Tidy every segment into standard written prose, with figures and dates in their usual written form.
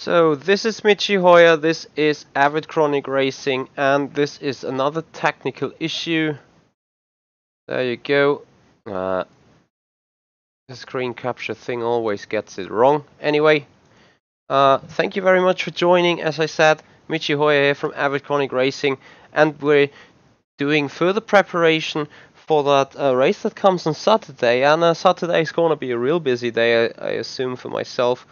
So this is Michi Hoyer, this is Avid Chronic Racing, and this is another technical issue. There you go. The screen capture thing always gets it wrong. Anyway, thank you very much for joining. As I said, Michi Hoyer here from Avid Chronic Racing, and we're doing further preparation for that race that comes on Saturday. And Saturday is going to be a real busy day, I assume, for myself.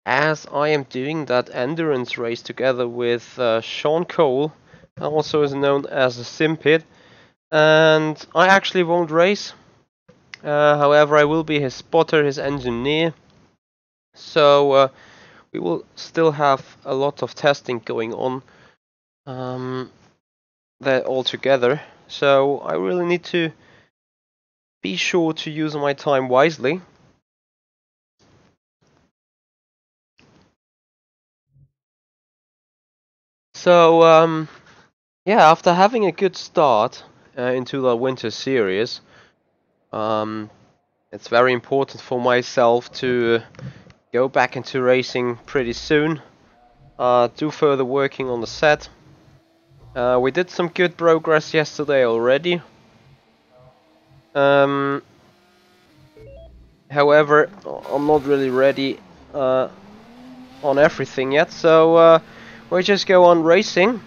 As I am doing that endurance race together with Sean Cole, also is known as the Simpid, and I actually won't race. However, I will be his spotter, his engineer, so we will still have a lot of testing going on there all together. So I really need to be sure to use my time wisely. So yeah, after having a good start into the Winter Series, it's very important for myself to go back into racing pretty soon, do further working on the set. We did some good progress yesterday already. However, I'm not really ready on everything yet, so we just go on racing.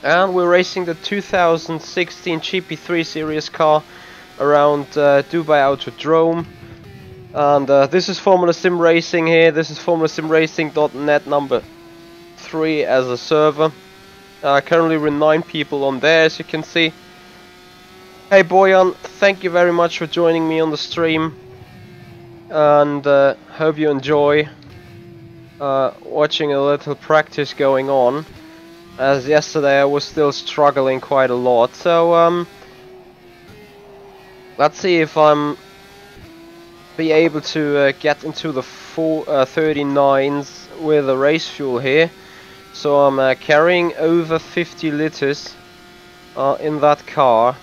And we're racing the 2016 GP3 series car around Dubai Autodrome. And this is Formula Sim Racing here. This is formulasimracing.net number 3 as a server. Currently we're 9 people on there, as you can see. Hey Boyan, thank you very much for joining me on the stream. And hope you enjoy watching a little practice going on. As yesterday I was still struggling quite a lot. So let's see if I'm be able to get into the 39s with the race fuel here. So I'm carrying over 50 liters in that car,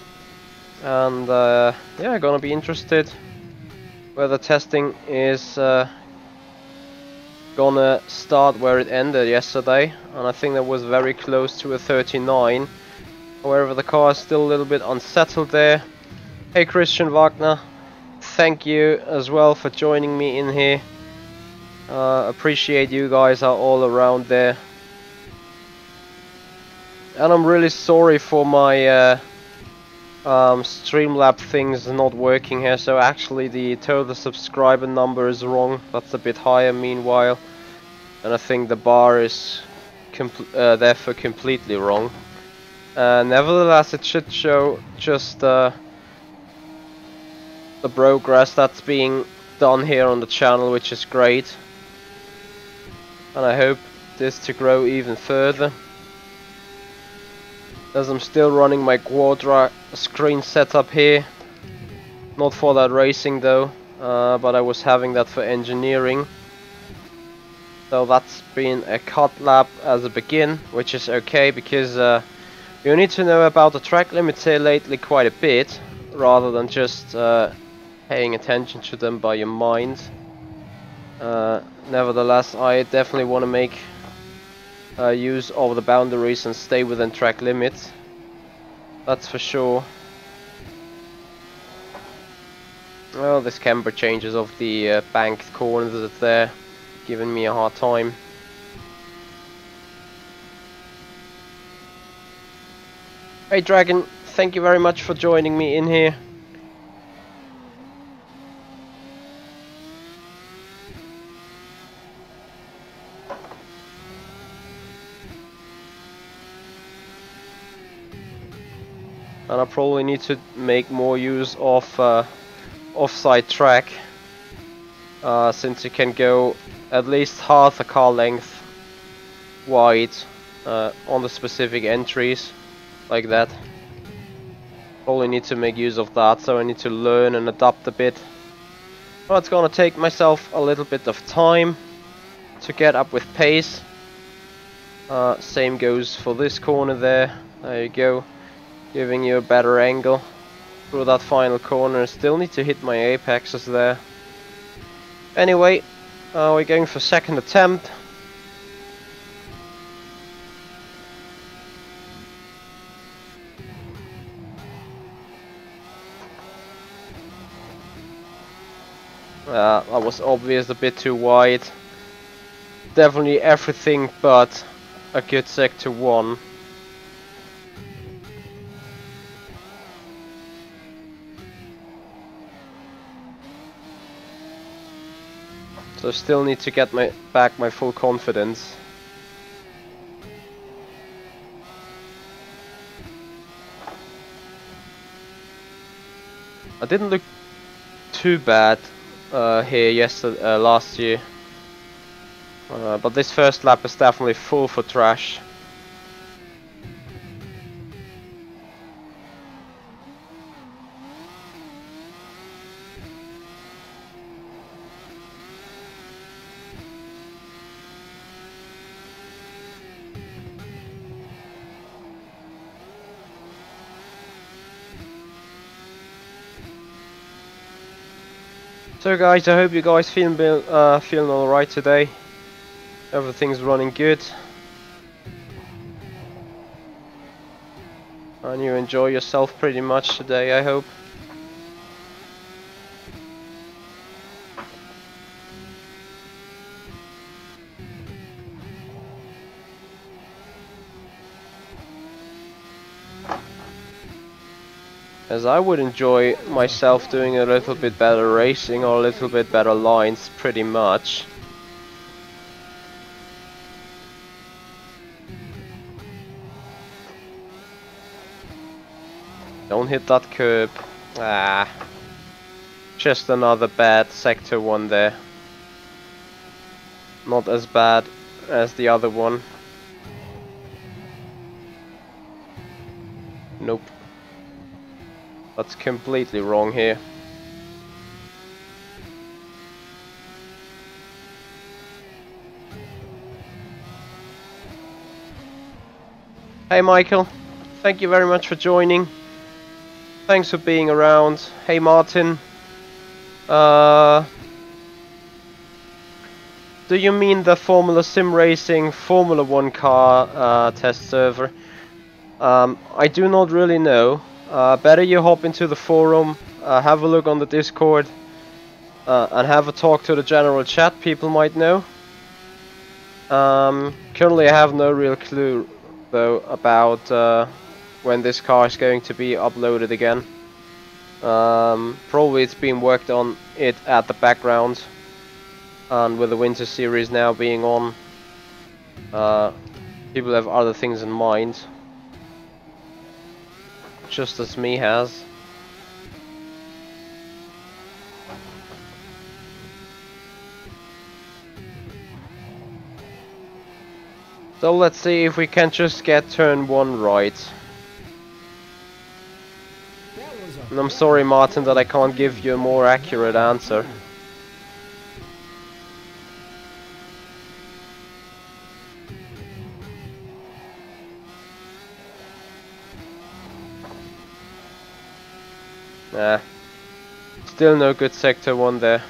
and yeah, gonna be interested whether testing is gonna start where it ended yesterday, and I think that was very close to a 39. However, the car is still a little bit unsettled there. Hey Christian Wagner, thank you as well for joining me in here. Appreciate you guys are all around there. And I'm really sorry for my Streamlab things not working here. So actually the total subscriber number is wrong. That's a bit higher meanwhile. And I think the bar is therefore completely wrong. Nevertheless, it should show just the progress that's being done here on the channel, which is great, and I hope this to grow even further, as I'm still running my Quadra screen setup here, not for that racing though, but I was having that for engineering. So that's been a cut lap as a begin, which is okay, because you need to know about the track limits here lately quite a bit, rather than just paying attention to them by your mind. Nevertheless, I definitely want to make use of the boundaries and stay within track limits. That's for sure. Well, this camber changes of the banked corners that's there, giving me a hard time. Hey Dragon, thank you very much for joining me in here. And I probably need to make more use of offside track, since you can go at least half a car length wide on the specific entries, like that. Probably need to make use of that, so I need to learn and adapt a bit. Well, it's gonna take myself a little bit of time to get up with pace. Same goes for this corner there. There you go. Giving you a better angle through that final corner. Still need to hit my apexes there. Anyway, We're going for second attempt. That was obvious, a bit too wide. Definitely everything but a good sector 1. So still need to get back my full confidence. I didn't look too bad here last year, but this first lap is definitely full for trash. So guys, I hope you guys feeling alright today. Everything's running good. And you enjoy yourself pretty much today, I hope. As I would enjoy myself doing a little bit better racing or a little bit better lines, pretty much. Don't hit that curb. Ah, just another bad sector 1 there. Not as bad as the other one. Nope. That's completely wrong here. Hey Michael, thank you very much for joining. Thanks for being around. Hey Martin. Do you mean the Formula Simracing Formula 1 car test server? I do not really know. Better you hop into the forum, have a look on the Discord, and have a talk to the general chat. People might know. Currently I have no real clue though about when this car is going to be uploaded again. Probably it's been worked on it at the background, and with the Winter Series now being on, people have other things in mind. Just as me has. So let's see if we can just get turn 1 right. And I'm sorry Martin that I can't give you a more accurate answer. Nah. Still no good sector 1 there.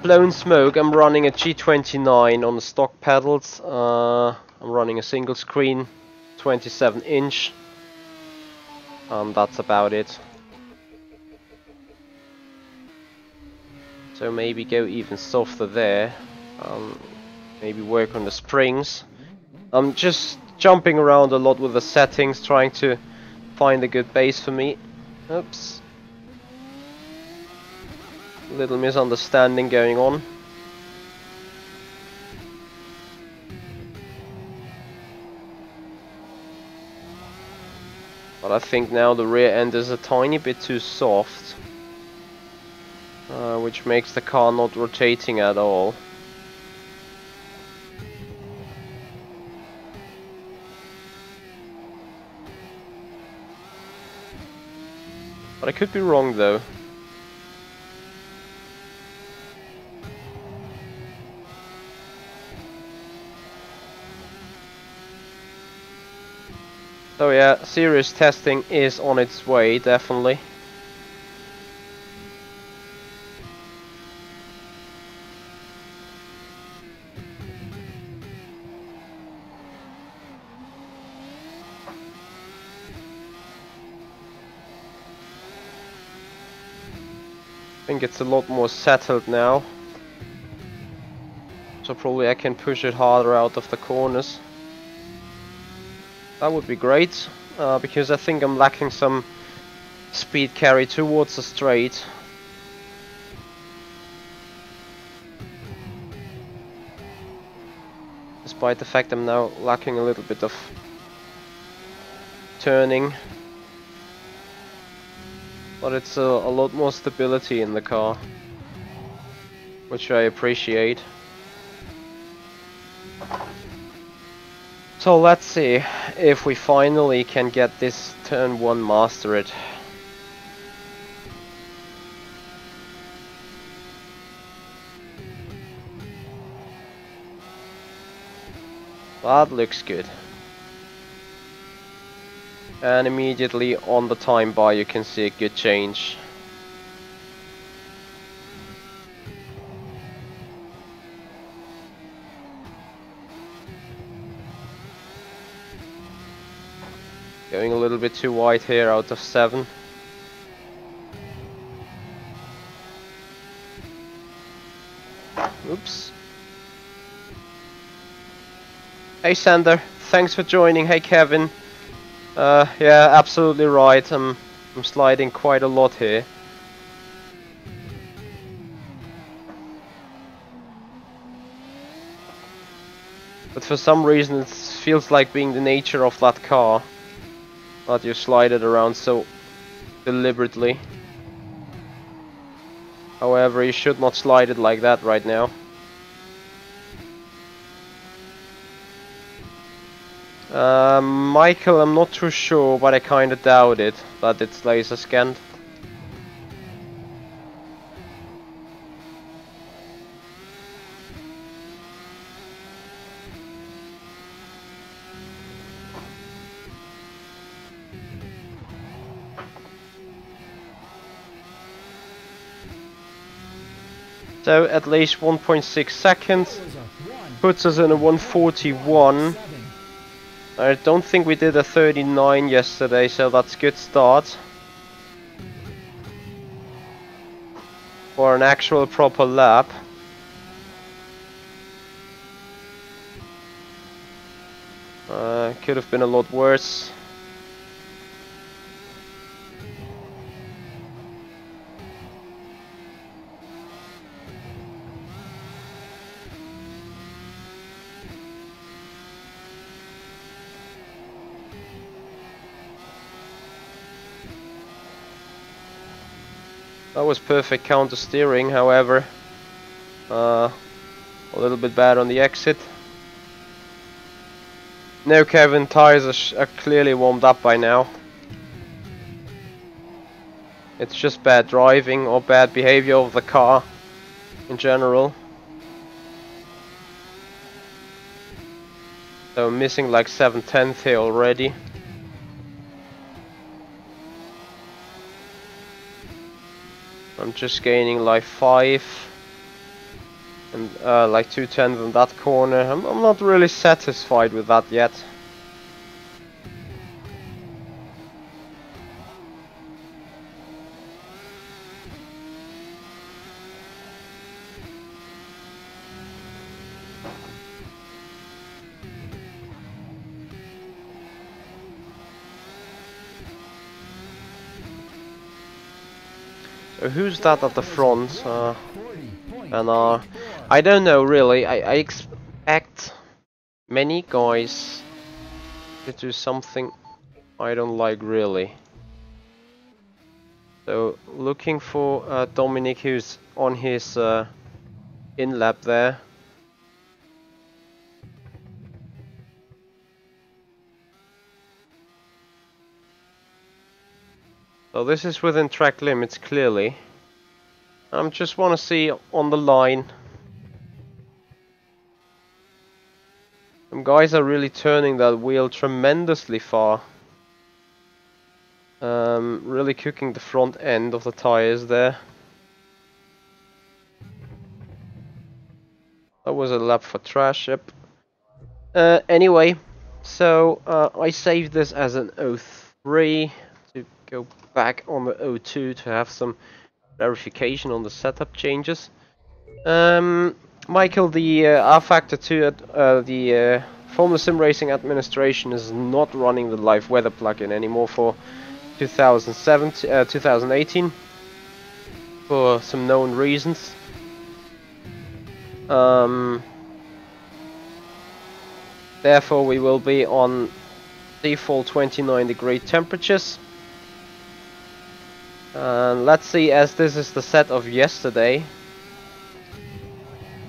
Blown smoke. I'm running a G29 on the stock pedals. I'm running a single screen 27-inch. That's about it. So maybe go even softer there. Maybe work on the springs. I'm just jumping around a lot with the settings, trying to find a good base for me. Oops. Little misunderstanding going on. But I think now the rear end is a tiny bit too soft, which makes the car not rotating at all. But I could be wrong though. So yeah, serious testing is on its way, definitely. I think it's a lot more settled now. So probably I can push it harder out of the corners. That would be great, because I think I'm lacking some speed carry towards the straight. Despite the fact I'm now lacking a little bit of turning. But it's a lot more stability in the car, which I appreciate. So let's see if we finally can get this turn 1 mastered. That looks good. And immediately on the time bar you can see a good change. Going a little bit too wide here out of 7. Oops. Hey Sander, thanks for joining. Hey Kevin. Yeah, absolutely right. I'm sliding quite a lot here. But for some reason it feels like being the nature of that car that you slide it around so deliberately. However, you should not slide it like that right now. Michael, I'm not too sure, but I kinda doubt it, that it's laser scanned. So at least 1.6 seconds puts us in a 141. I don't think we did a 39 yesterday, so that's a good start for an actual proper lap. Could have been a lot worse. That was perfect counter steering, however, a little bit bad on the exit. No, Kevin, tires are clearly warmed up by now. It's just bad driving or bad behavior of the car in general. So I'm missing like 7/10 here already. I'm just gaining like 5 and like 2/10 in that corner. I'm not really satisfied with that yet. So who's that at the front? And I don't know really. I expect many guys to do something I don't like really. So looking for Dominic, who's on his in lap there. So this is within track limits clearly. I just want to see on the line. Some guys are really turning that wheel tremendously far. Really cooking the front end of the tires there. That was a lap for trash, yep. Anyway, so I saved this as an 03 to go back on the 02 to have some verification on the setup changes. Michael, the rFactor 2 at the Formula Simracing administration is not running the live weather plugin anymore for 2018 for some known reasons. Therefore, we will be on default 29-degree temperatures. Let's see, as this is the set of yesterday,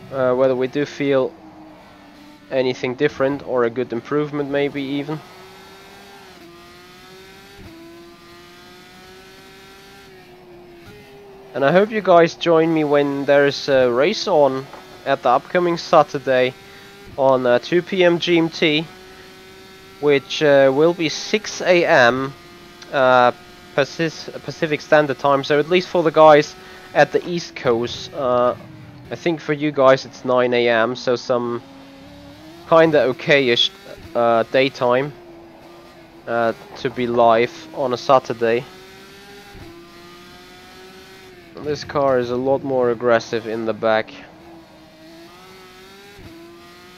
whether we do feel anything different or a good improvement, maybe even. And I hope you guys join me when there's a race on at the upcoming Saturday on 2 PM GMT, which will be 6 AM Pacific Standard Time, so at least for the guys at the East Coast. I think for you guys it's 9 AM, so some kinda okay-ish daytime to be live on a Saturday. This car is a lot more aggressive in the back,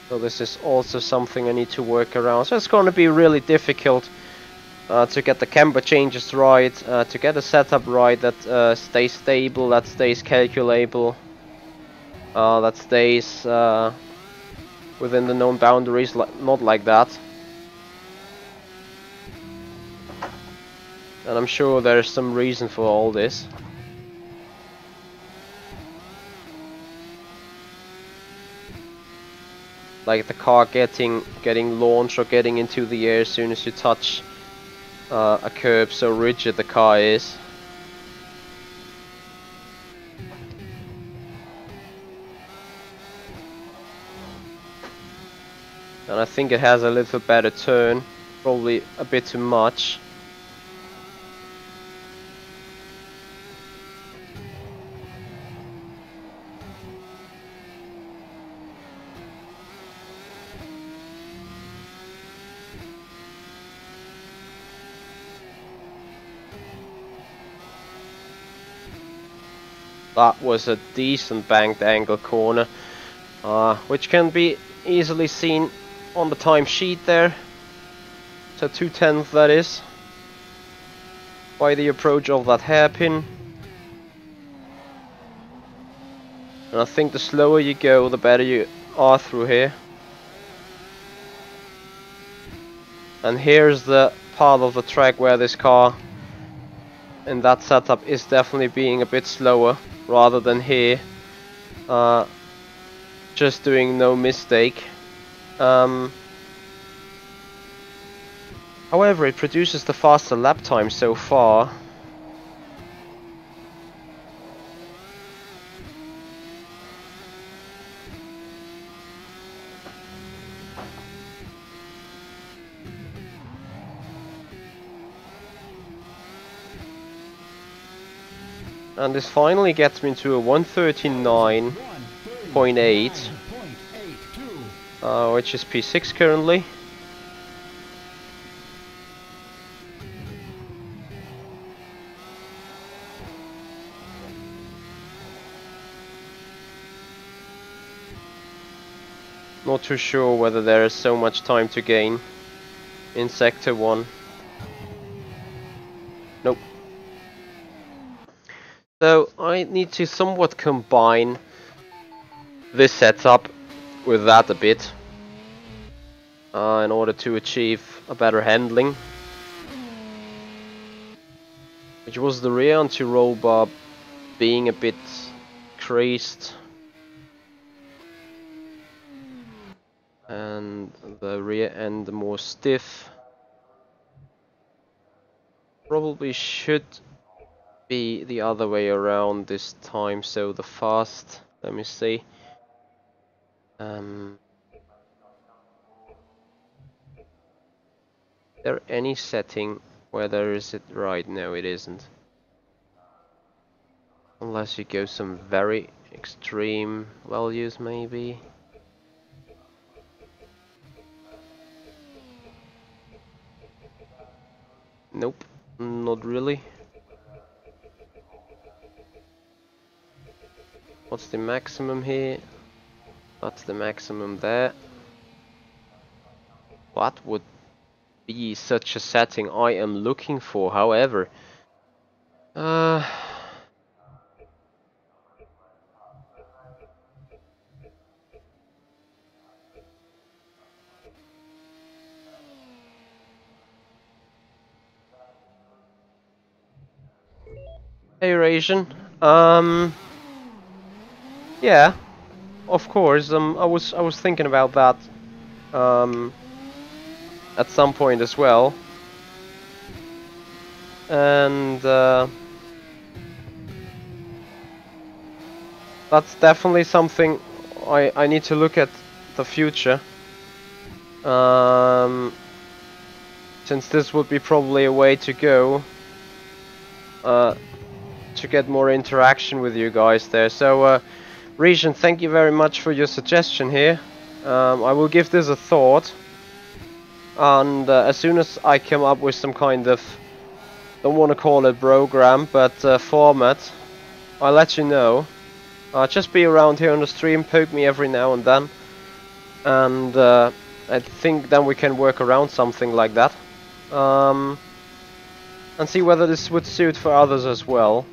so this is also something I need to work around. So it's going to be really difficult to get the camber changes right, to get a setup right that stays stable, that stays calculable, that stays within the known boundaries, not like that. And I'm sure there's some reason for all this. Like the car getting launched or getting into the air as soon as you touch a curb, so rigid the car is. And I think it has a little better turn, probably a bit too much. That was a decent banked angle corner, which can be easily seen on the timesheet there. So 2/10 that is, by the approach of that hairpin. And I think the slower you go, the better you are through here. And here's the part of the track where this car in that setup is definitely being a bit slower, rather than here, just doing no mistake. However, it produces the faster lap time so far. And this finally gets me to a 139.8, which is P6 currently. Not too sure whether there is so much time to gain in Sector 1. Nope. So I need to somewhat combine this setup with that a bit in order to achieve a better handling, which was the rear anti-roll bar being a bit creased and the rear end more stiff. Probably should be the other way around this time, so the fast, let me see, is there any setting Whether is it right? No, it isn't. Unless you go some very extreme values, maybe. Nope, not really. What's the maximum here? That's the maximum there. What would be such a setting I am looking for, however? Aeration. Yeah, of course. I was thinking about that at some point as well, and that's definitely something I need to look at the future. Since this would be probably a way to go to get more interaction with you guys there. So, Region, thank you very much for your suggestion here. I will give this a thought, and as soon as I come up with some kind of, don't want to call it program, but format, I'll let you know. Just be around here on the stream, poke me every now and then, and I think then we can work around something like that, and see whether this would suit for others as well.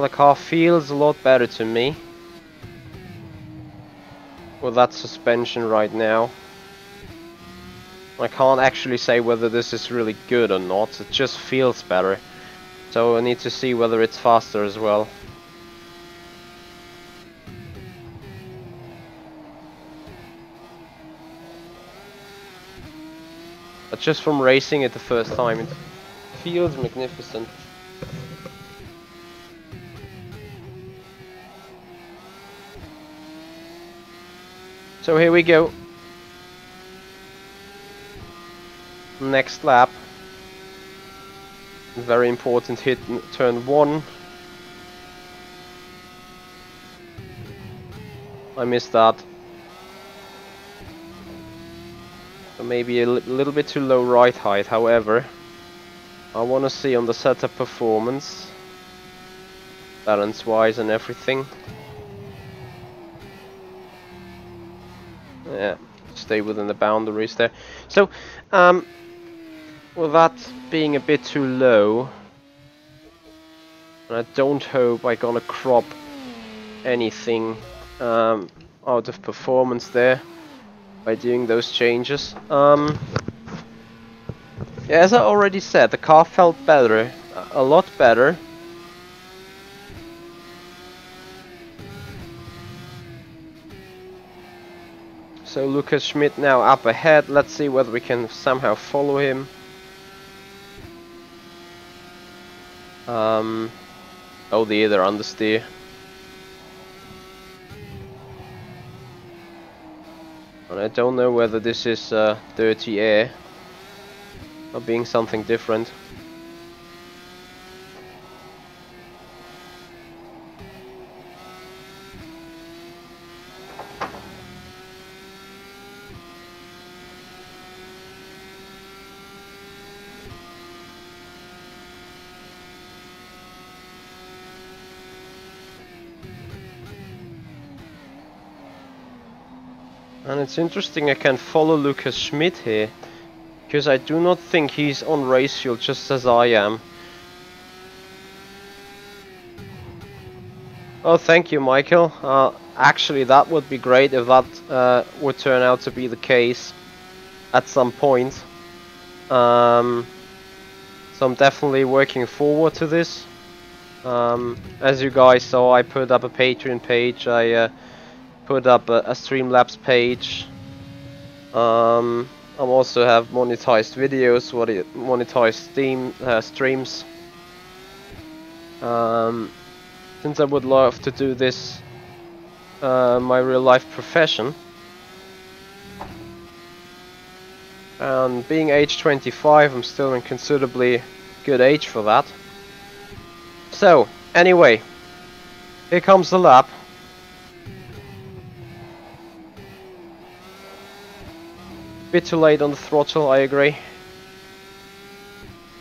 The car feels a lot better to me with that suspension right now. I can't actually say whether this is really good or not, it just feels better. So I need to see whether it's faster as well. But just from racing it the first time, it feels magnificent. So here we go. Next lap. Very important hit in turn 1. I missed that. So maybe a little bit too low right height, however. I want to see on the setup performance, balance wise and everything. Yeah, stay within the boundaries there. So, with that being a bit too low, and I don't hope I'm gonna crop anything out of performance there by doing those changes. Yeah, as I already said, the car felt better, a lot better. So Lucas Schmidt now up ahead. Let's see whether we can somehow follow him. Oh dear, they're understeer. And I don't know whether this is dirty air or being something different. And it's interesting I can follow Lucas Schmidt here, because I do not think he's on race fuel just as I am. Oh, thank you, Michael. Actually, that would be great if that would turn out to be the case at some point. So I'm definitely working forward to this. As you guys saw, I put up a Patreon page. I put up a Streamlabs page. I also have monetized videos, monetized streams. Since I would love to do this my real life profession. And being age 25, I'm still in considerably good age for that. So, anyway, here comes the lap. Bit too late on the throttle, I agree.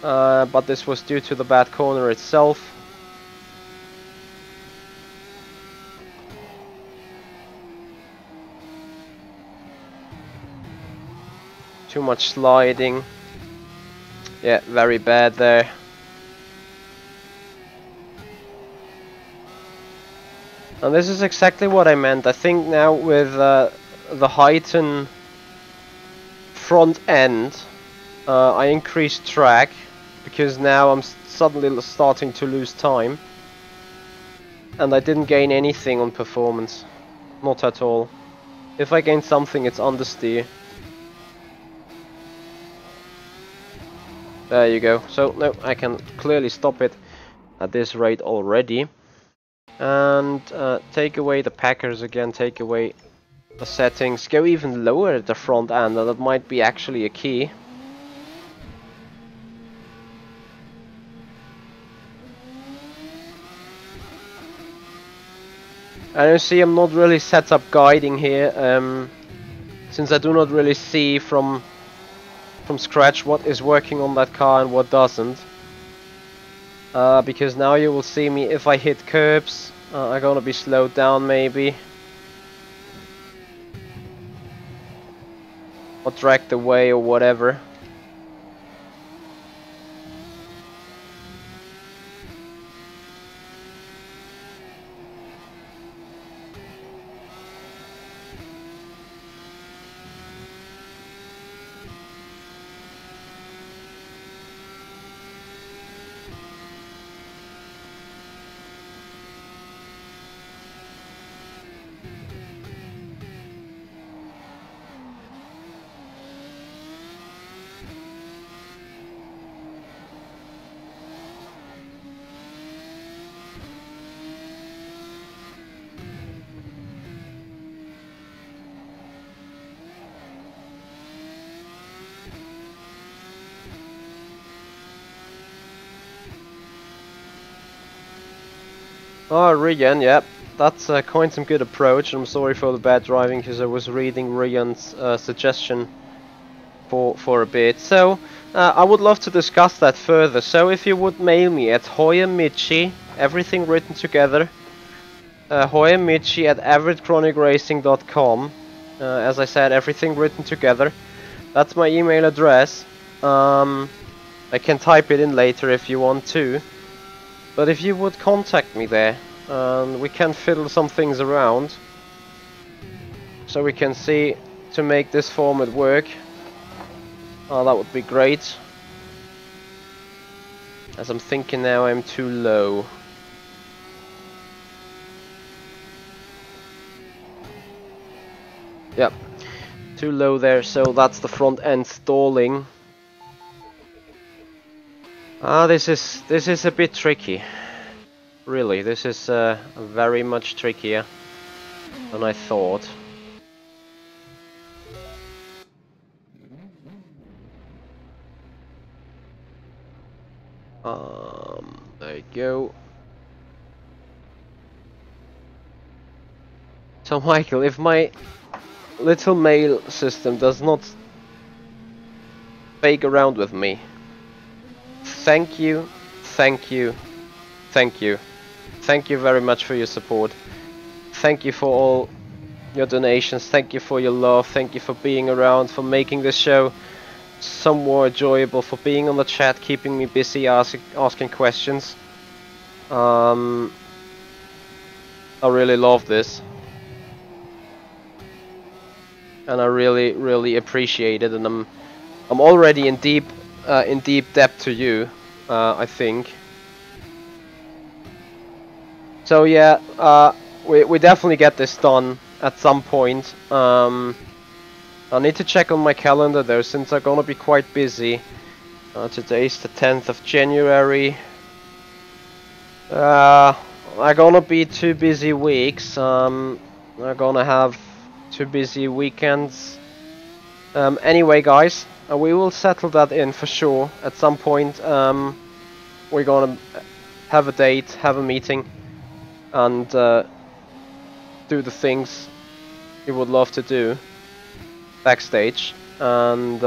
But this was due to the bad corner itself. Too much sliding. Yeah, very bad there. And this is exactly what I meant. I think now with the heightened front end, I increased track, because now I'm suddenly starting to lose time. And I didn't gain anything on performance. Not at all. If I gain something, it's understeer. There you go. So, no, I can clearly stop it at this rate already. And take away the packers again, take away the settings, go even lower at the front end, and that might be actually a key. And you see, I'm not really set up guiding here, since I do not really see from scratch what is working on that car and what doesn't. Because now you will see me, if I hit curbs, I'm gonna be slowed down maybe. Or dragged away or whatever. Oh, Rian, yep, that's quite some good approach. I'm sorry for the bad driving, because I was reading Rian's suggestion for a bit. So, I would love to discuss that further. So, if you would mail me at Hoyer Michi, everything written together, Hoyer Michi at avidchronicracing.com. As I said, everything written together. That's my email address. I can type it in later if you want to. But if you would contact me there, we can fiddle some things around, so we can see to make this format work. That would be great. As I'm thinking now, I'm too low. Yep, too low there, so that's the front end stalling. This is a bit tricky. Really, this is very much trickier than I thought. There you go. So Michael, if my little mail system does not fake around with me, thank you, thank you, thank you. Thank you very much for your support. Thank you for all your donations. Thank you for your love. Thank you for being around, for making this show some more enjoyable, for being on the chat, keeping me busy asking questions. I really love this. And I really appreciate it, and I'm already in deep debt to you, I think. So yeah, we definitely get this done at some point. I need to check on my calendar though, since I'm gonna be quite busy. Today's the 10th of January. I'm gonna be 2 busy weeks. We're gonna have 2 busy weekends. Anyway, guys, we will settle that in for sure at some point. We're gonna have a date, have a meeting, and do the things we would love to do backstage. And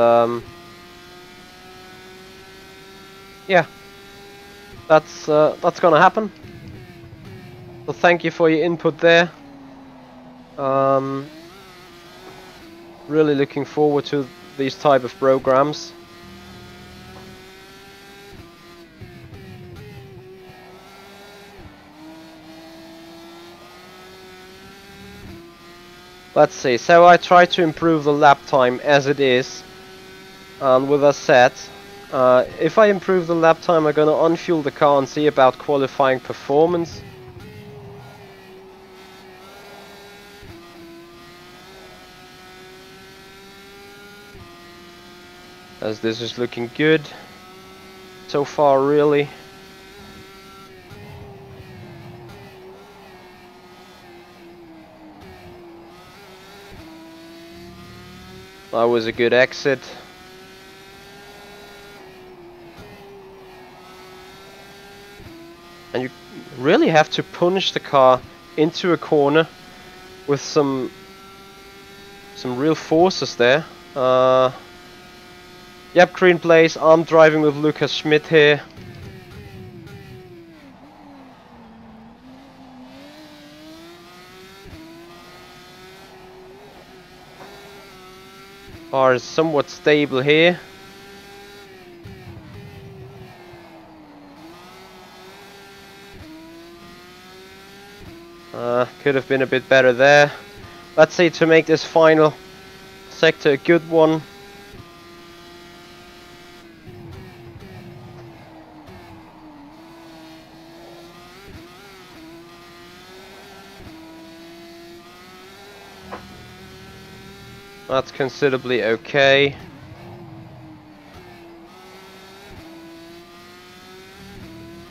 yeah, that's gonna happen. So thank you for your input there. Really looking forward to these type of programs. Let's see, so I try to improve the lap time as it is, and with that said, if I improve the lap time, I'm gonna unfuel the car and see about qualifying performance. As this is looking good so far, really. That was a good exit. And you really have to punish the car into a corner with some real forces there. Yep, green place. I'm driving with Lucas Schmidt here. Car is somewhat stable here. Could have been a bit better there. Let's see, to make this final sector a good one. That's considerably okay.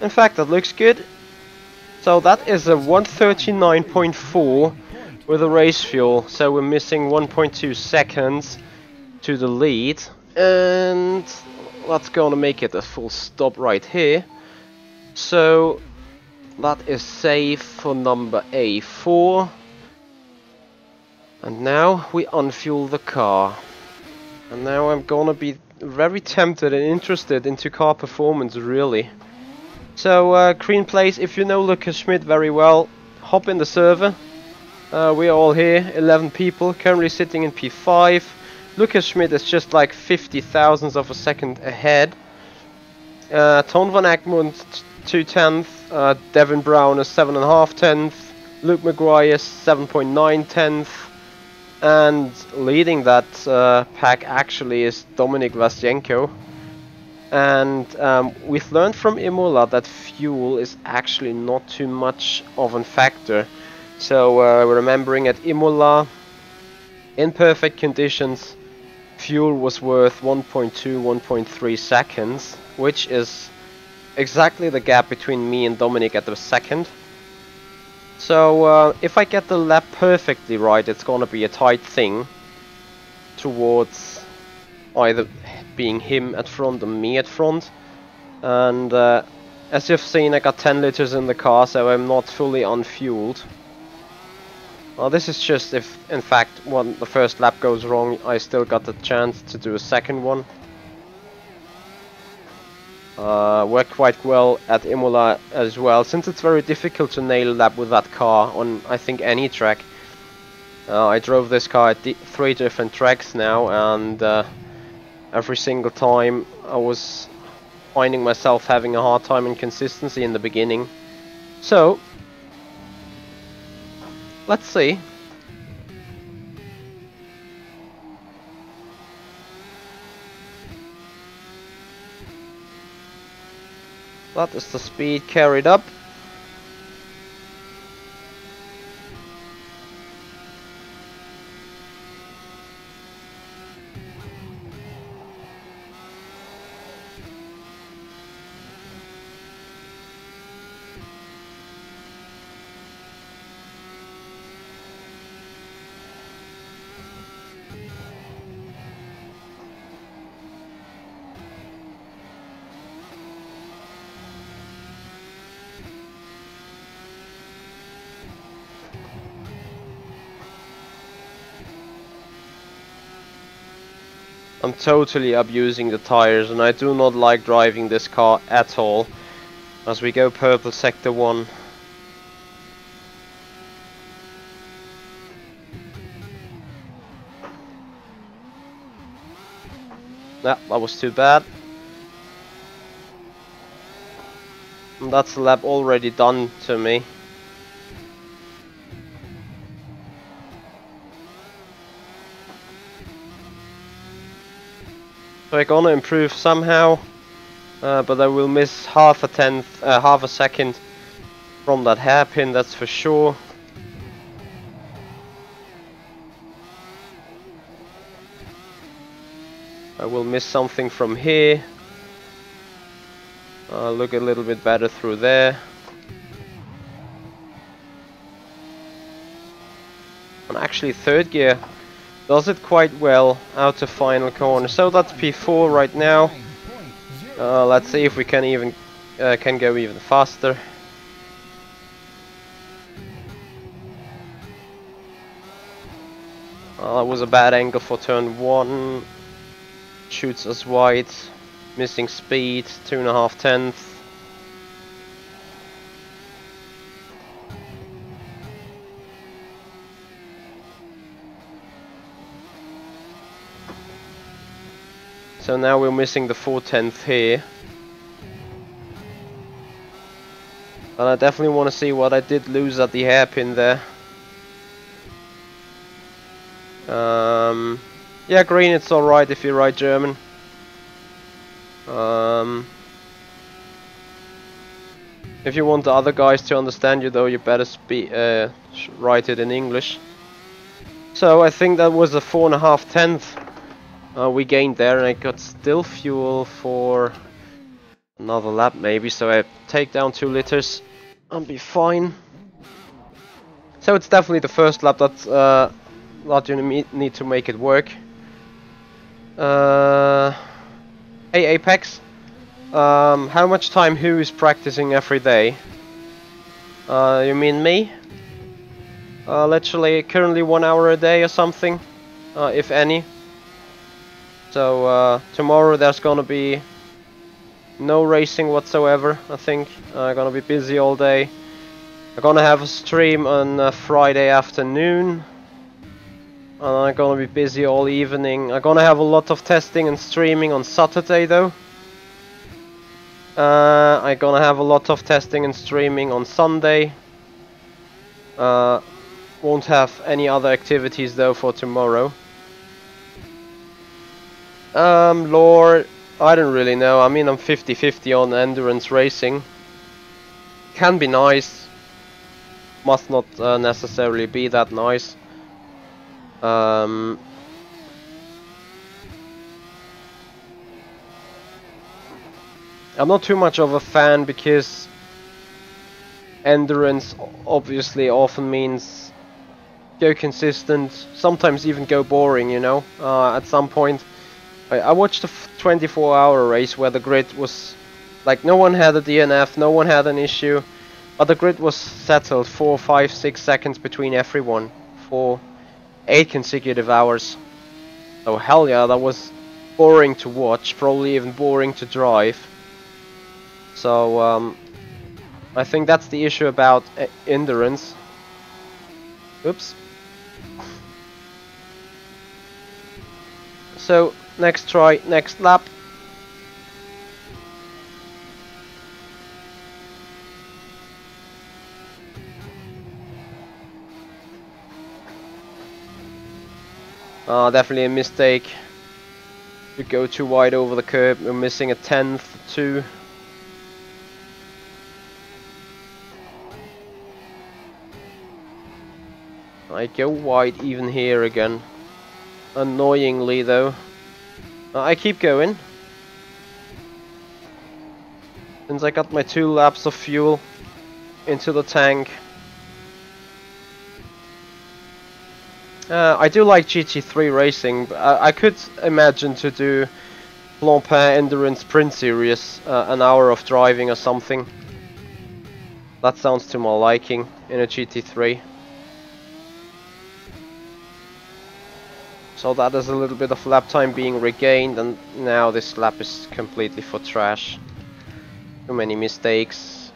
In fact, that looks good. So that is a 139.4 with a race fuel. So we're missing 1.2 seconds to the lead. And that's gonna make it a full stop right here. So that is safe for number A4. And now we unfuel the car. And now I'm gonna be very tempted and interested into car performance, really. So, green place, if you know Lucas Schmidt very well, hop in the server. We are all here, 11 people, currently sitting in P5. Lucas Schmidt is just like 50 thousandths of a second ahead. Ton van Egmond 2/10, Devin Brown is 7.5 tenths, Luke Maguire 7.9 tenths, and leading that pack actually is Dominik Vasyenko. And we've learned from Imola that fuel is actually not too much of a factor. So remembering at Imola, in perfect conditions, fuel was worth 1.2, 1.3 seconds, which is exactly the gap between me and Dominik at the second. So if I get the lap perfectly right, it's gonna be a tight thing towards either being him at front or me at front. And as you've seen, I got 10 liters in the car, so I'm not fully unfueled. Well, this is just if, in fact, when the first lap goes wrong, I still got the chance to do a second one. Worked quite well at Imola as well, since it's very difficult to nail a lap with that car on, I think, any track. I drove this car at 3 different tracks now, and every single time I was finding myself having a hard time in consistency in the beginning. So, let's see. That is the speed carried up. I'm totally abusing the tires, and I do not like driving this car at all. As we go purple sector 1. Nah, that was too bad. And that's the lap already done to me. So I'm gonna improve somehow, but I will miss half a second from that hairpin, that's for sure. I will miss something from here. Look a little bit better through there. And actually third gear does it quite well out to final corner. So that's P4 right now. Let's see if we can even can go even faster. That was a bad angle for turn 1. Shoots us wide. Missing speed, 2.5 tenths. So now we're missing the 4 tenths here. And I definitely want to see what I did lose at the hairpin there. Yeah, green, it's alright if you write German. If you want the other guys to understand you though, you better write it in English. So I think that was a 4.5 tenths we gained there, and I got still fuel for another lap maybe, so I take down 2 liters and be fine. So it's definitely the first lap that you need to make it work. Hey Apex, how much time who is practicing every day? You mean me? Literally currently 1 hour a day or something, if any. So tomorrow there's gonna be no racing whatsoever, I think. I'm gonna be busy all day. I'm gonna have a stream on Friday afternoon. And I'm gonna be busy all evening. I'm gonna have a lot of testing and streaming on Saturday though. I'm gonna have a lot of testing and streaming on Sunday. Won't have any other activities though for tomorrow. Lore, I don't really know. I mean, I'm 50-50 on endurance racing. Can be nice. Must not necessarily be that nice. I'm not too much of a fan because endurance obviously often means go consistent, sometimes even go boring, you know. At some point I watched a 24-hour race where the grid was like, no one had a DNF, no one had an issue, but the grid was settled 4, 5, 6 seconds between everyone for 8 consecutive hours. So hell yeah, that was boring to watch, probably even boring to drive. So I think that's the issue about endurance. Oops. So next try, next lap. Definitely a mistake to go too wide over the curb. We're missing a tenth, 2. I go wide even here again. Annoyingly though. I keep going. Since I got my 2 laps of fuel into the tank. I do like GT3 racing, but I could imagine to do Blancpain Endurance Sprint Series, an hour of driving or something. That sounds to my liking in a GT3. So that is a little bit of lap time being regained, and now this lap is completely for trash. Too many mistakes.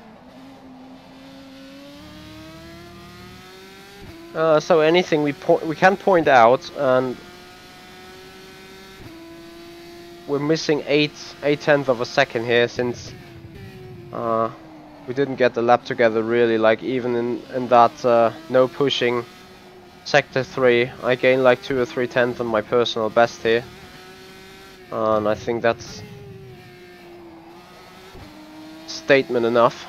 So anything we can point out, and we're missing 8/10 of a second here, since we didn't get the lap together really. Like even in that no pushing sector 3, I gained like 2 or 3 tenths on my personal best here, and I think that's statement enough.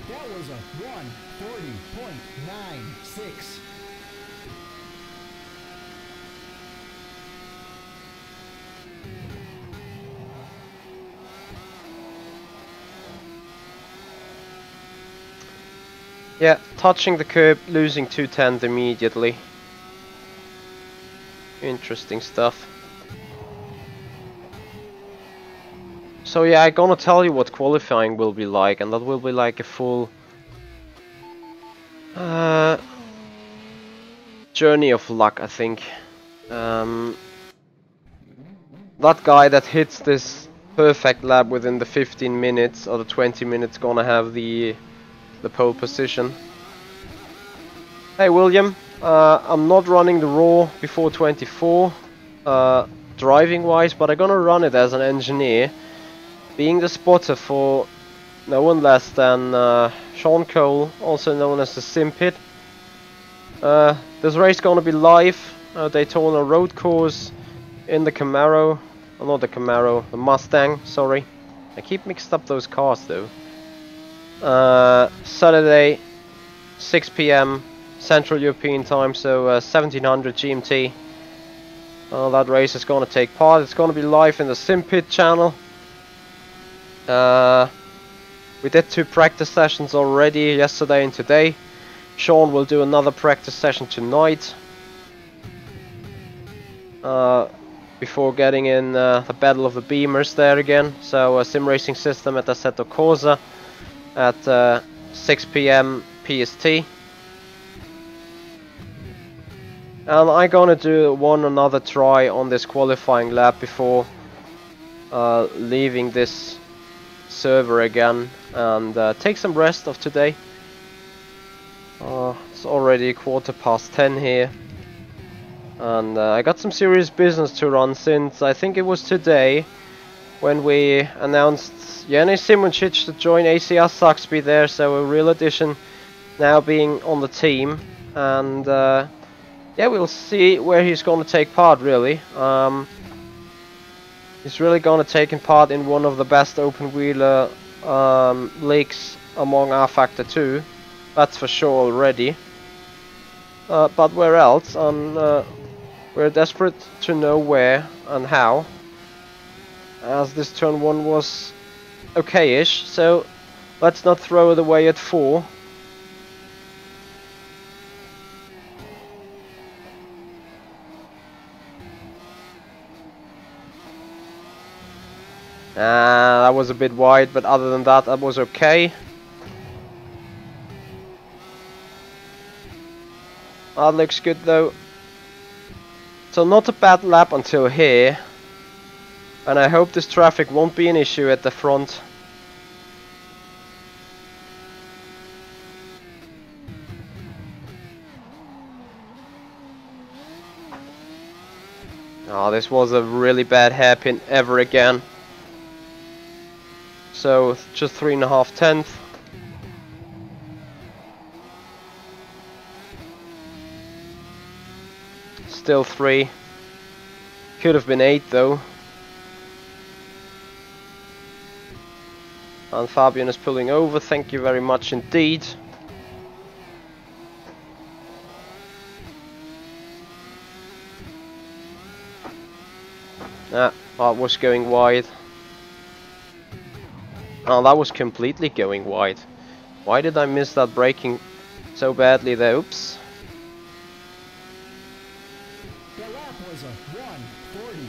That was a 1:40.96. Yeah, touching the curb, losing 2 tenths immediately. Interesting stuff. So yeah, I'm gonna tell you what qualifying will be like, and that will be like a full journey of luck, I think. That guy that hits this perfect lap within the 15 minutes or the 20 minutes gonna have the pole position. Hey William, I'm not running the Raw before 24 driving wise, but I'm gonna run it as an engineer, being the spotter for no one less than Sean Cole, also known as the Simpit. This race gonna be live, Daytona road course in the Camaro, not the Camaro, the Mustang, sorry. I keep mixed up those cars though. Saturday, 6 PM Central European time, so 1700 GMT. That race is gonna take part. It's gonna be live in the Simpit channel. We did 2 practice sessions already, yesterday and today. Sean will do another practice session tonight, before getting in the Battle of the Beamers there again. So Simracing system at Assetto Corsa at 6 PM PST. And I'm gonna do another try on this qualifying lap before leaving this server again, and take some rest of today. It's already 10:15 here, and I got some serious business to run, since I think it was today when we announced Jenny Simoncic to join ACR Zakspeed there, so a real addition now being on the team, and yeah, we'll see where he's going to take part really. He's really going to take part in one of the best open wheeler leagues among rFactor 2, that's for sure already. But where else? And we're desperate to know where and how, as this turn 1 was okay-ish, so let's not throw it away at 4. That was a bit wide, but other than that, that was okay. That looks good though. So not a bad lap until here. And I hope this traffic won't be an issue at the front. Oh, this was a really bad hairpin ever again. So just 3.5 tenths. Still 3. Could have been 8 though. And Fabian is pulling over, thank you very much indeed. That was going wide. Oh, that was completely going wide. Why did I miss that braking so badly there? Oops.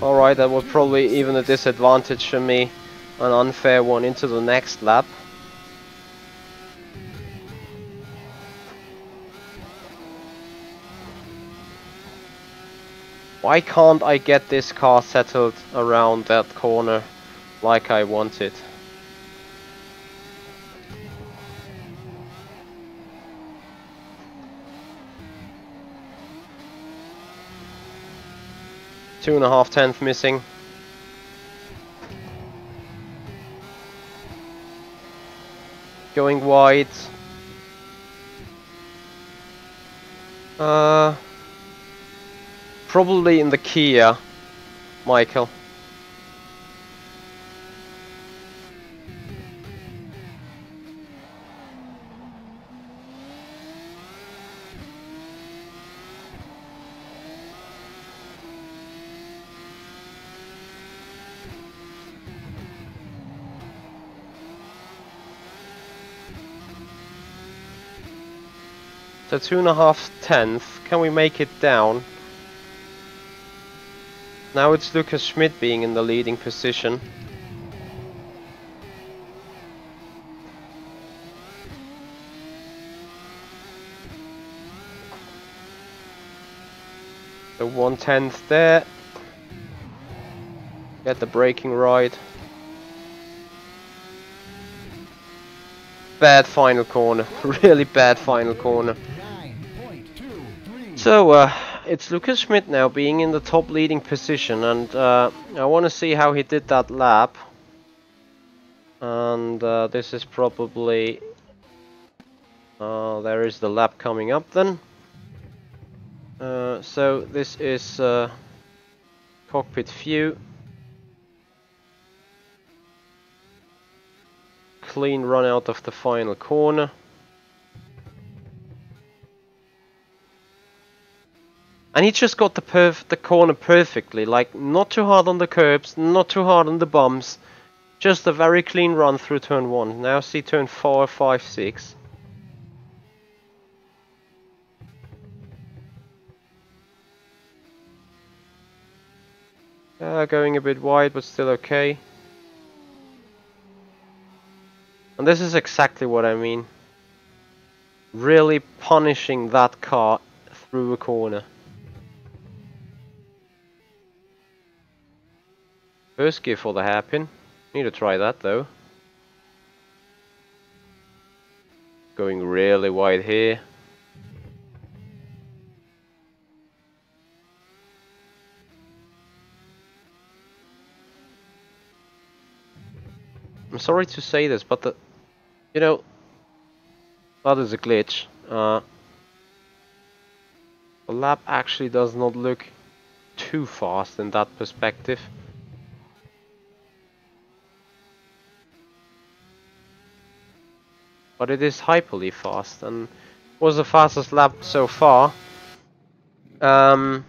Alright, that was probably even a disadvantage for me. An unfair one into the next lap. Why can't I get this car settled around that corner like I want it? Two and a half tenths missing. Going wide. Probably in the Kia, Michael. So 2.5 tenths. Can we make it down? Now it's Lucas Schmidt being in the leading position. So 1/10 there. Get the braking right. Bad final corner. Really bad final corner. So it's Lucas Schmidt now being in the top leading position, and I want to see how he did that lap. And this is probably there is the lap coming up then. So this is cockpit view. Clean run out of the final corner. And he just got the corner perfectly, like not too hard on the curbs, not too hard on the bumps, just a very clean run through turn 1. Now see turn 4, 5, 6. Going a bit wide, but still okay. And this is exactly what I mean. Really punishing that car through a corner. First gear for the hairpin. Need to try that though. Going really wide here. I'm sorry to say this, but that is a glitch. The lap actually does not look too fast in that perspective. But it is hyperly fast, and was the fastest lap so far. And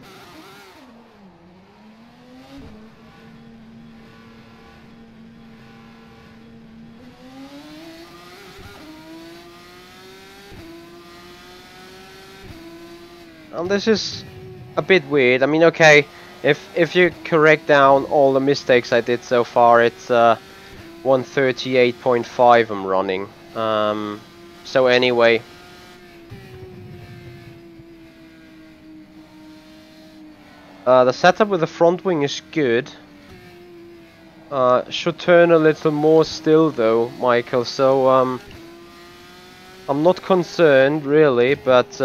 this is a bit weird. I mean, okay, if you correct down all the mistakes I did so far, it's 138.5 I'm running. So anyway, the setup with the front wing is good. Should turn a little more still though, Michael, so I'm not concerned really, but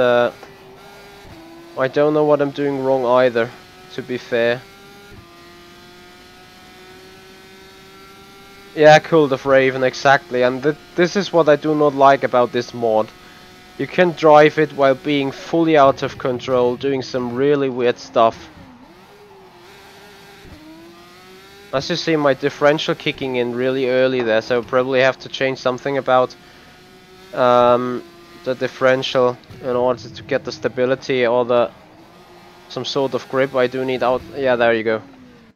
I don't know what I'm doing wrong either, to be fair. Yeah, Cult of Raven, exactly, and this is what I do not like about this mod. You can drive it while being fully out of control, doing some really weird stuff. As you see, my differential kicking in really early there, so probably have to change something about the differential in order to get the stability or some sort of grip. I do need out. Yeah, there you go.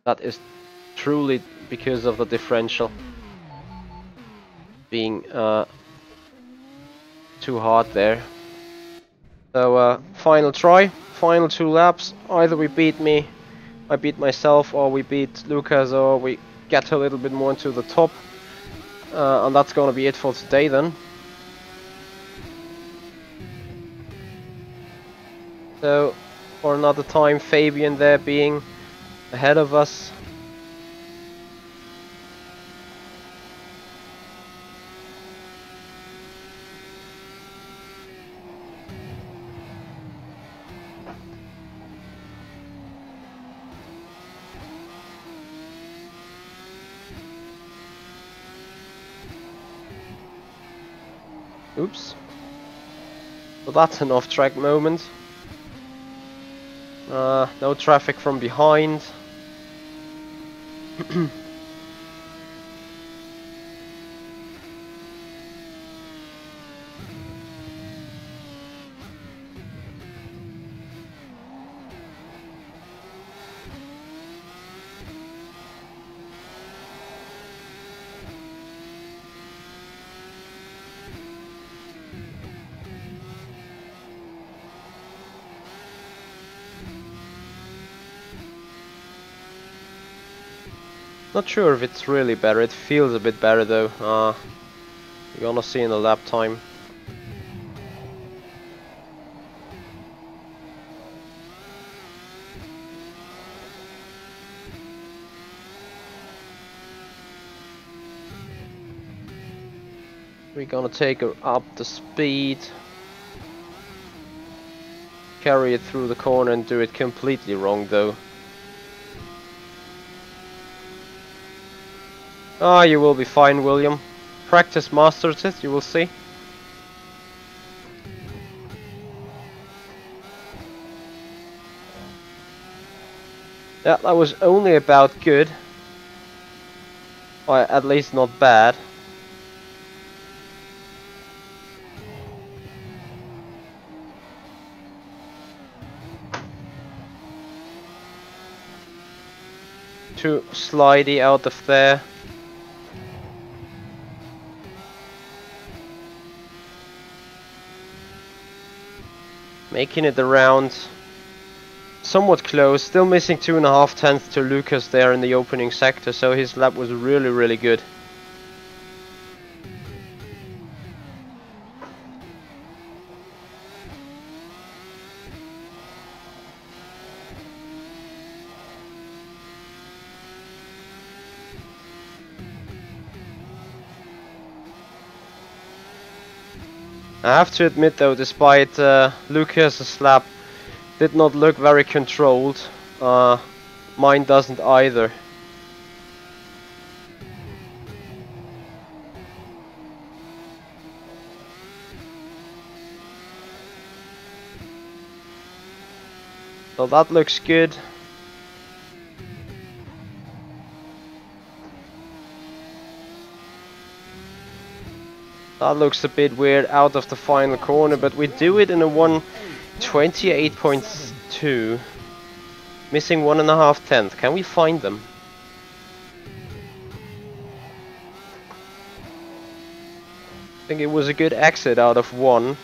That is truly because of the differential being too hard there. So final try, final 2 laps. Either we beat me, I beat myself, or we beat Lucas, or we get a little bit more into the top. And that's gonna be it for today then. So for another time. Fabian there being ahead of us. Oops. So that's an off-track moment. No traffic from behind. Not sure if it's really better. It feels a bit better though. You're gonna see in the lap time. We're gonna take her up the speed, carry it through the corner and do it completely wrong though. Ah, you will be fine, William. Practice masters it, you will see. Yeah, that was only about good. Or at least not bad. Too slidey out of there. Making it around. Somewhat close, still missing 2.5 tenths to Lucas there in the opening sector, so his lap was really good. I have to admit though, despite Lucas's lap did not look very controlled, mine doesn't either. So that looks good. That looks a bit weird out of the final corner, but we do it in a 1:28.2. Missing 1.5 tenths. Can we find them? I think it was a good exit out of 1.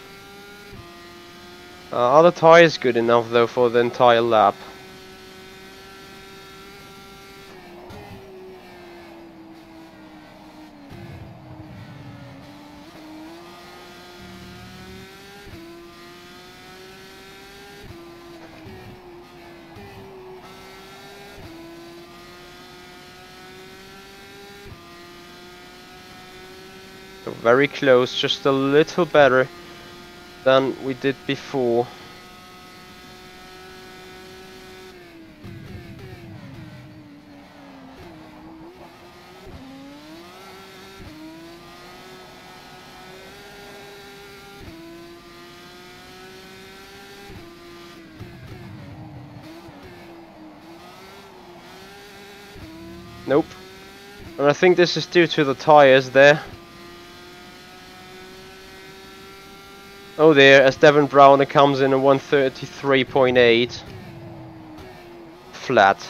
Other tire is good enough though for the entire lap. So very close, just a little better than we did before. Nope. And I think this is due to the tires there. Oh there, as Devon Browner comes in a 1:33.8. Flat.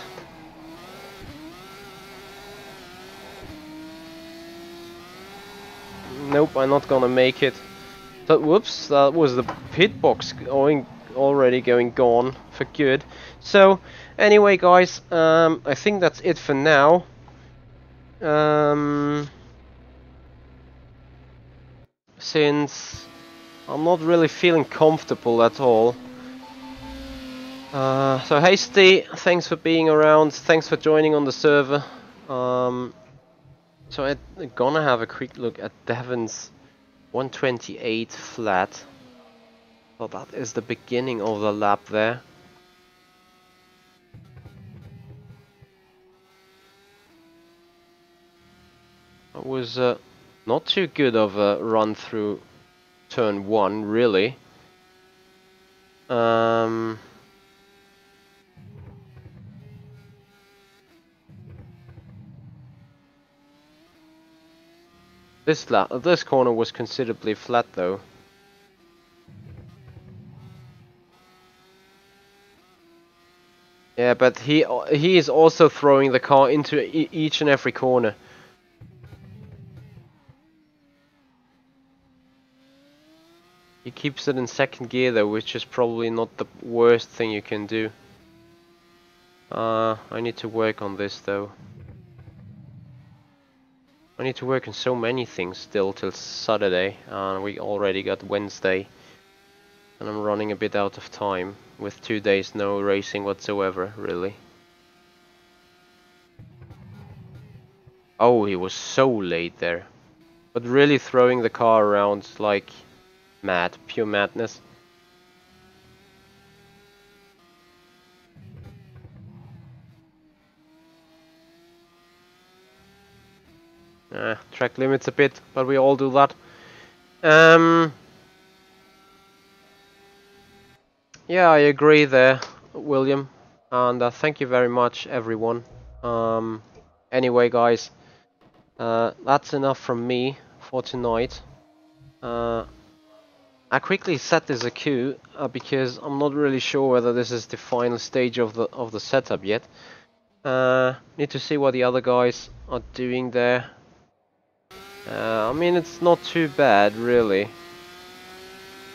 Nope, I'm not gonna make it. But whoops, that was the pit box already going gone for good. So anyway guys, I think that's it for now. Since I'm not really feeling comfortable at all, So Hasty, thanks for being around, thanks for joining on the server. So I'm gonna have a quick look at Devon's 128 flat. So that is the beginning of the lap there. It was not too good of a run through turn 1, really. This corner was considerably flat though. Yeah, but he is also throwing the car into each and every corner. He keeps it in second gear though, which is probably not the worst thing you can do. I need to work on this though. I need to work on so many things still till Saturday, and we already got Wednesday. And I'm running a bit out of time, with 2 days no racing whatsoever, really. Oh, he was so late there. But really throwing the car around like mad, pure madness. Track limits a bit, but we all do that. Yeah, I agree there, William. And thank you very much, everyone. Anyway, guys, that's enough from me for tonight. I quickly set this a queue because I'm not really sure whether this is the final stage of the setup yet. Need to see what the other guys are doing there. I mean, it's not too bad, really.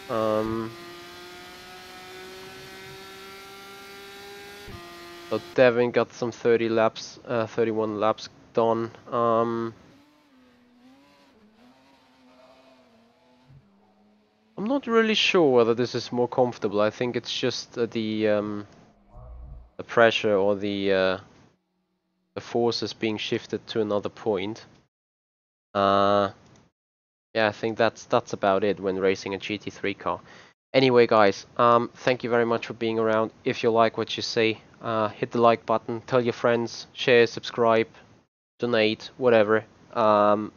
So Devin got some 30 laps, 31 laps done. I'm not really sure whether this is more comfortable. I think it's just the pressure or the forces being shifted to another point. Yeah, I think that's about it when racing a GT3 car. Anyway, guys, thank you very much for being around. If you like what you see, hit the like button, tell your friends, share, subscribe, donate, whatever,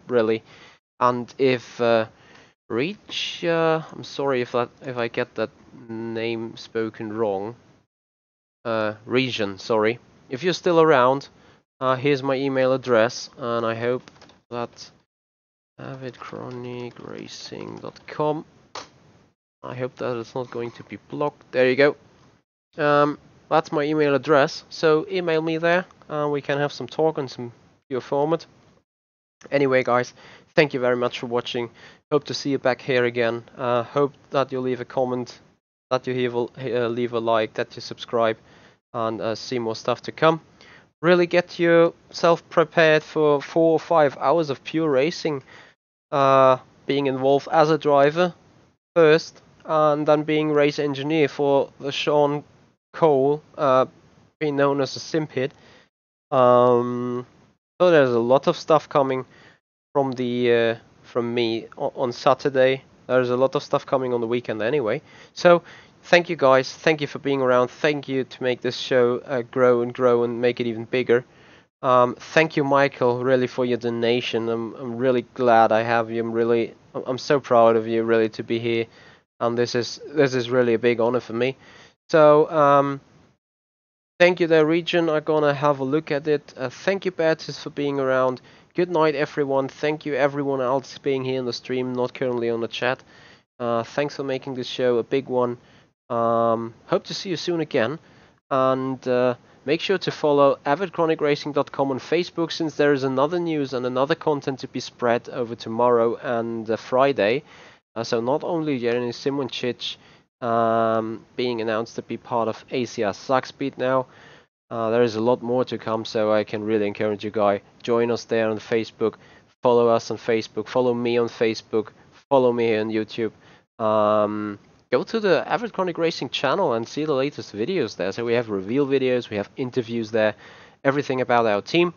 really. And if Reach, I'm sorry if I get that name spoken wrong. Region, sorry. If you're still around, here's my email address, and I hope that avidchronicracing.com. I hope that it's not going to be blocked. There you go. That's my email address, so email me there, and we can have some talk on some pure format. Anyway, guys, thank you very much for watching. Hope to see you back here again. Hope that you leave a comment, that you leave a like, that you subscribe, and see more stuff to come. Really get yourself prepared for 4 or 5 hours of pure racing, being involved as a driver first, and then being race engineer for the Sean Cole, being known as a Simpid. So there's a lot of stuff coming from me on Saturday. There's a lot of stuff coming on the weekend anyway. So thank you guys. Thank you for being around. Thank you to make this show grow and make it even bigger. Thank you, Michael, really for your donation. I'm really glad I have you. I'm so proud of you, really, to be here. And this is really a big honor for me. So thank you there, Region. I'm gonna have a look at it. Thank you, Bertis, for being around. Good night, everyone. Thank you, everyone else being here in the stream, not currently on the chat. Thanks for making this show a big one. Hope to see you soon again. And make sure to follow avidchronicracing.com on Facebook, since there is another news and another content to be spread over tomorrow and Friday. So not only Jeremy Simoncic being announced to be part of ACR Zakspeed now, there is a lot more to come, so I can really encourage you guys. Join us there on Facebook, follow us on Facebook, follow me on Facebook, follow me on YouTube. Go go to the Average Chronic Racing channel and see the latest videos there. So we have reveal videos, we have interviews there, everything about our team.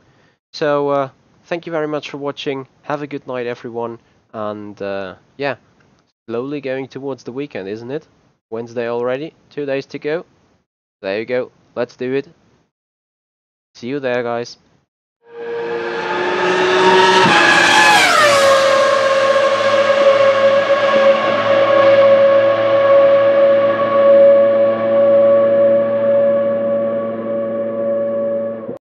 So thank you very much for watching. Have a good night, everyone. And yeah, slowly going towards the weekend, isn't it? Wednesday already, 2 days to go. There you go. Let's do it. See you there, guys.